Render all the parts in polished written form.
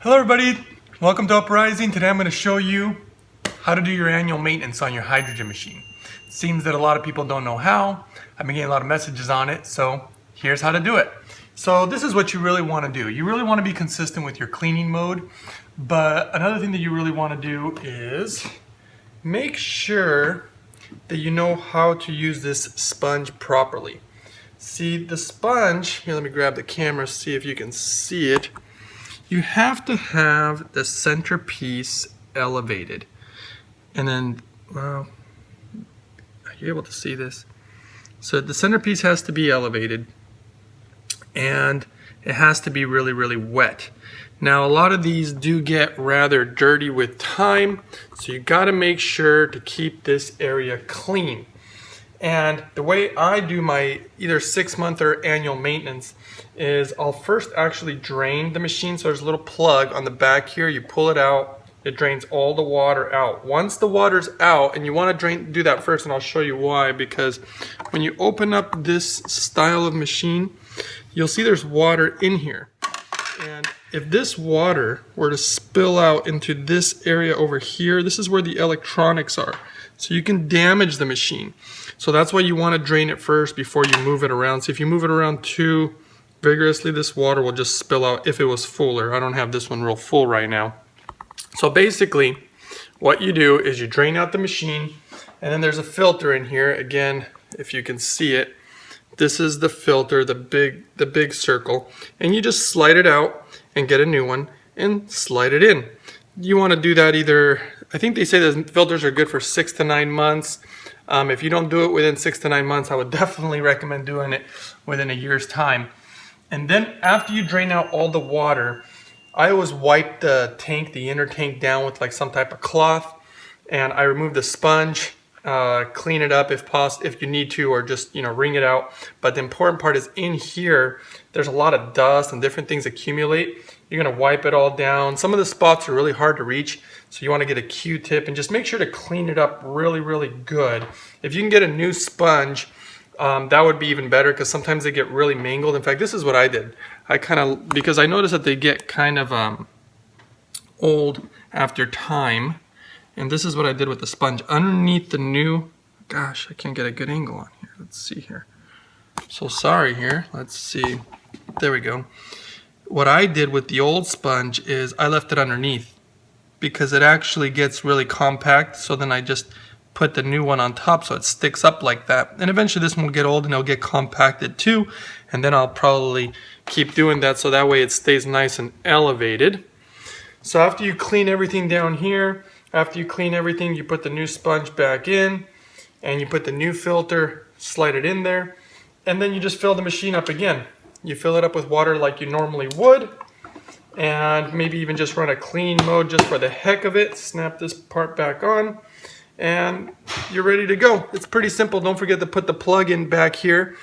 Hello everybody, welcome to Uprising. Today I'm going to show you how to do your annual maintenance on your hydrogen machine. It seems that a lot of people don't know how. I've been getting a lot of messages on it, so here's how to do it. So this is what you really want to do. You really want to be consistent with your cleaning mode, but another thing that you really want to do is make sure that you know how to use this sponge properly. See the sponge, here let me grab the camera, see if you can see it. You have to have the centerpiece elevated. And then, well, are you able to see this? So the centerpiece has to be elevated and it has to be really, really wet. Now a lot of these do get rather dirty with time, so you gotta make sure to keep this area clean. And the way I do my either 6-month or annual maintenance is I'll first actually drain the machine. So there's a little plug on the back here. You pull it out, it drains all the water out. Once the water's out, and you want to do that first, and I'll show you why, because when you open up this style of machine, you'll see there's water in here. And if this water were to spill out into this area over here, this is where the electronics are. So you can damage the machine. So that's why you want to drain it first before you move it around. So if you move it around too vigorously, this water will just spill out if it was fuller. I don't have this one real full right now. So basically, what you do is you drain out the machine, and then there's a filter in here. Again, if you can see it, this is the filter, the big circle, and you just slide it out and get a new one and slide it in. You want to do that either, I think they say that filters are good for 6 to 9 months. If you don't do it within 6 to 9 months, I would definitely recommend doing it within a year's time. And then after you drain out all the water, I always wipe the tank, the inner tank, down with like some type of cloth, and I remove the sponge, clean it up if possible, if you need to, or just wring it out. But the important part is in here, there's a lot of dust and different things accumulate. You're gonna wipe it all down. Some of the spots are really hard to reach, so you want to get a Q-tip and just make sure to clean it up really, really good. If you can get a new sponge, that would be even better, because sometimes they get really mangled. In fact, this is what I did. Because I noticed that they get kind of old after time, and this is what I did with the sponge. Underneath the new, gosh, I can't get a good angle on here. Let's see here. So sorry here. Let's see. There we go. What I did with the old sponge is I left it underneath because it actually gets really compact. So then I just put the new one on top so it sticks up like that. And eventually this one will get old and it'll get compacted too. And then I'll probably keep doing that so that way it stays nice and elevated. So after you clean everything down here, after you clean everything, you put the new sponge back in and you put the new filter, slide it in there, and then you just fill the machine up again. You fill it up with water like you normally would, and maybe even just run a clean mode just for the heck of it. Snap this part back on, and you're ready to go. It's pretty simple. Don't forget to put the plug in back here.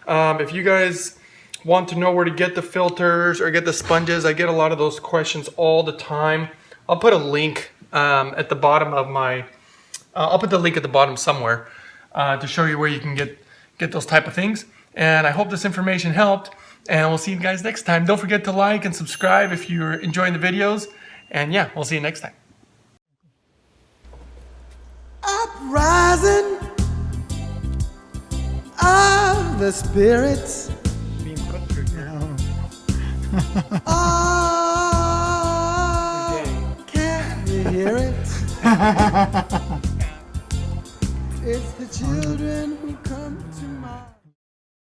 If you guys want to know where to get the filters or get the sponges, I get a lot of those questions all the time. I'll put a link at the bottom of my, I'll put the link at the bottom somewhere to show you where you can get those type of things. And I hope this information helped, and we'll see you guys next time. Don't forget to like and subscribe if you're enjoying the videos, and yeah, we'll see you next time. Uprising of the spirits. Being put through now. Oh, can you hear it? It's the children who come to mind.